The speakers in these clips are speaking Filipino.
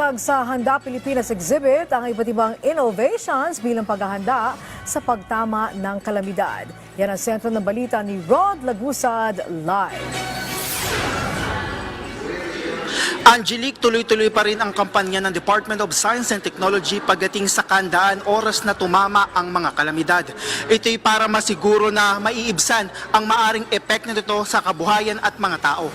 Nakalatag sa Handa Pilipinas exhibit ang iba't ibang innovations bilang paghahanda sa pagtama ng kalamidad. Yan ang sentro ng balita ni Rod Lagusad live. Angelique, tuloy-tuloy pa rin ang kampanya ng Department of Science and Technology pagdating sa kahandaan oras na tumama ang mga kalamidad. Ito'y para masiguro na maiibsan ang maaring epekto nito sa kabuhayan at mga tao.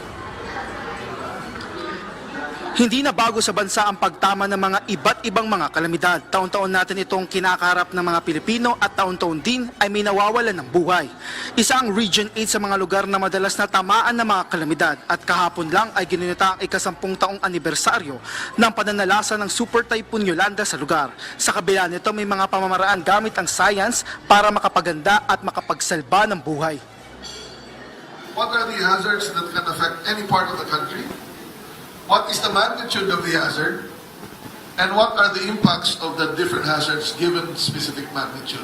Hindi na bago sa bansa ang pagtama ng mga iba't ibang mga kalamidad. Taon-taon natin itong kinakaharap ng mga Pilipino at taon-taon din ay may nawawalan ng buhay. Isa ang Region 8 sa mga lugar na madalas natamaan ng mga kalamidad at kahapon lang ay ginunita ang ika-10 taong anibersaryo ng pananalasa ng Super Typhoon Yolanda sa lugar. Sa kabila nito may mga pamamaraan gamit ang science para makapaganda at makapagsalba ng buhay. What are the hazards that can affect any part of the country? What is the magnitude of the hazard? And what are the impacts of the different hazards given specific magnitude?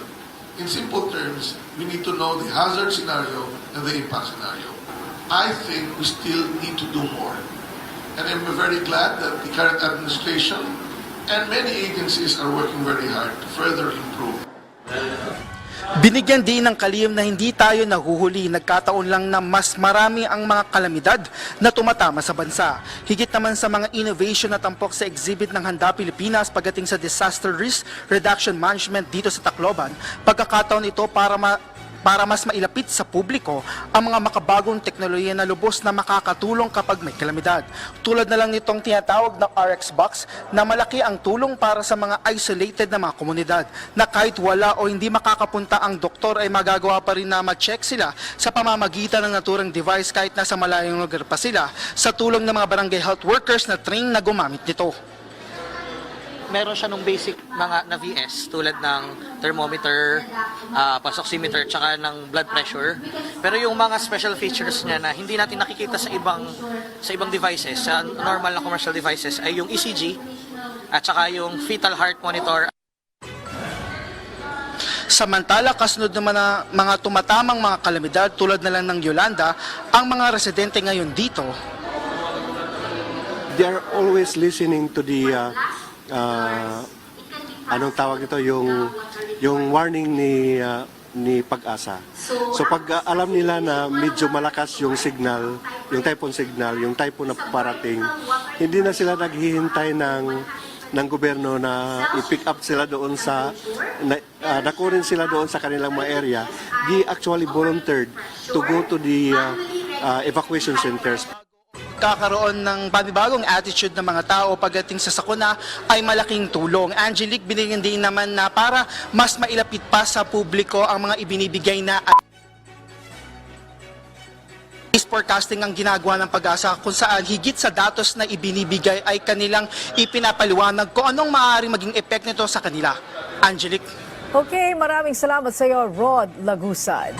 In simple terms, we need to know the hazard scenario and the impact scenario. I think we still need to do more. And I'm very glad that the current administration and many agencies are working very hard to further improve. Binigyan din ng kalihim na hindi tayo nahuhuli, nagkataon lang na mas marami ang mga kalamidad na tumatama sa bansa. Higit naman sa mga innovation na tampok sa exhibit ng Handa Pilipinas pagdating sa disaster risk reduction management dito sa Tacloban, pagkakataon ito para mas mailapit sa publiko ang mga makabagong teknolohiya na lubos na makakatulong kapag may kalamidad. Tulad na lang nitong tinatawag na RX Box na malaki ang tulong para sa mga isolated na mga komunidad na kahit wala o hindi makakapunta ang doktor ay magagawa pa rin na ma-check sila sa pamamagitan ng naturang device kahit nasa malayong lugar pa sila sa tulong ng mga barangay health workers na trained na gumamit nito. Meron siya nung basic mga na VS tulad ng thermometer, pulse oximeter, tsaka ng blood pressure. Pero yung mga special features niya na hindi natin nakikita sa ibang devices, sa normal na commercial devices ay yung ECG at tsaka yung fetal heart monitor. Samantala, kasunod naman na mga tumatamang mga kalamidad tulad na lang ng Yolanda, ang mga residente ngayon dito. They are always listening to the anong tawag ito, yung warning ni Pag-asa. So pag alam nila na medyo malakas yung signal, yung typhoon signal, yung typhoon na parating, hindi na sila naghihintay ng gobyerno na i-pick up sila doon sa nakunin sila doon sa kanilang mga area. They actually volunteered to go to the evacuation centers. Kakaroon ng panibagong attitude ng mga tao pagdating sa sakuna ay malaking tulong. Angelique, binigyan din naman na para mas mailapit pa sa publiko ang mga ibinibigay na forecasting ang ginagawa ng Pag-asa kung saan higit sa datos na ibinibigay ay kanilang ipinapaliwanag kung anong maaaring maging epekto nito sa kanila. Angelique. Okay, maraming salamat sa iyo, Rod Lagusad.